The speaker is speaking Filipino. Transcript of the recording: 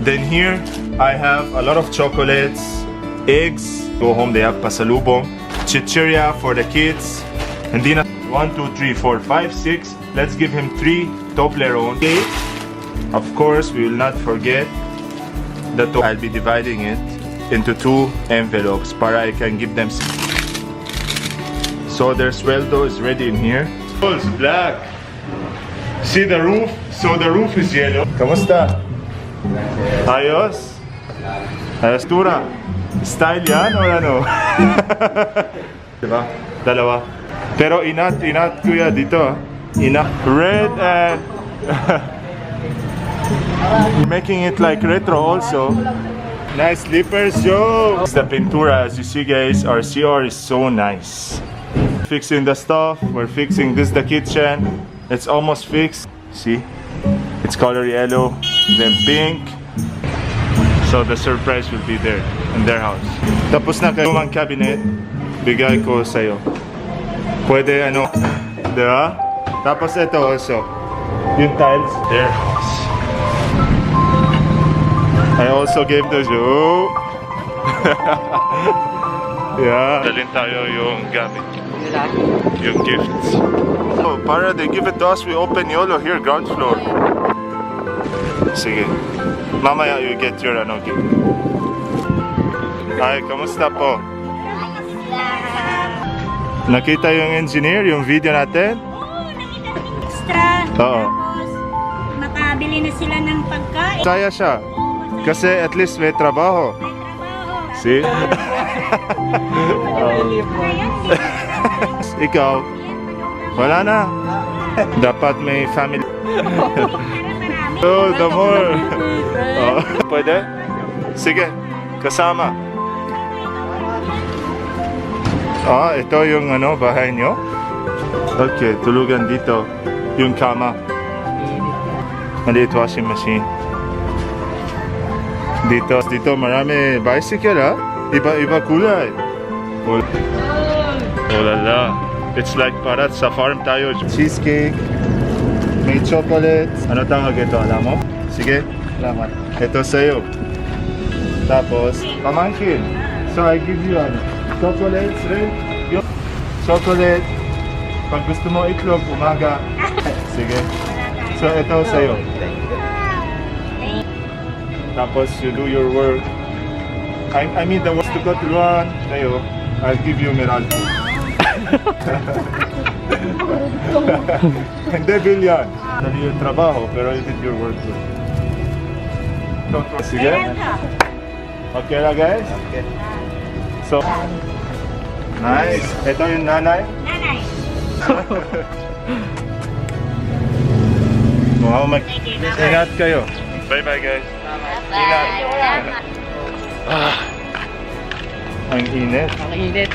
Then here, I have a lot of chocolates, eggs. Go home, they have pasalubong. Chicheria for the kids. Hindi na 1, 2, 3, 4, 5, 6. Let's give him 3 Toblerone. Okay. Of course, we will not forget the I'll be dividing it into 2 envelopes para I can give them. So their SWELDO is ready in here. Oh, it's black. See the roof? So the roof is yellow. Kamusta? Ayos? Ayos tura. Style yan or ano? Diba? Dalawa. Pero inat kuya dito. Inat. Red and... making it like retro also. Nice slippers, yo! It's the pintura. As you see guys, our CR is so nice. Fixing the stuff. We're fixing this, the kitchen. It's almost fixed. See? It's color yellow, then pink. So the surprise will be there in their house. Tapos na kayo ang cabinet, bigay ko sa'yo. Pwede ano, diba? Tapos ito also, yung tiles, their house. I also gave those, oh! Yeah. Dalhin tayo yung gamit. Yung gifts. So, para they give it to us, we open YOLO here, ground floor. Sige. Mamaya you get your ano gift. Ay, kamusta po? Nakita yung engineer, yung video natin? Oo, nakita ko extra. Oo. Tapos, makabili na sila ng pagkain. Saya siya. Kasi at least may trabaho. May trabaho. See? Ikaw, wala na. Dapat may family. Oh, the more. Oh. Pwede? Sige, kasama. Ah, ito yung ano, bahay nyo? Okay, tulugan dito. Yung kama. Maliit washing machine. Dito marami bicycle ha? Iba kulay. Oh la la. It's like parat sa farm tayo. Cheesecake. May chocolate. Ano tawag ito? Alam mo? Sige. Salamat. Ito sa'yo. Tapos, pamangkin. So I give you chocolates rin. Yung chocolate. Pag gusto mo itlog, umaga. Sige. So ito sa'yo. Tapos you do your work. I mean the work to go to run. Sa'yo, I'll give you Meralco. Hindi bill yan. Dali yung trabaho, pero you did your work good. Sige? Okay na guys? Okay. So, nice. Ito yung nanay? Nanay. Wow, ingat kayo. Bye bye guys. Bye. Ang init. Ang init.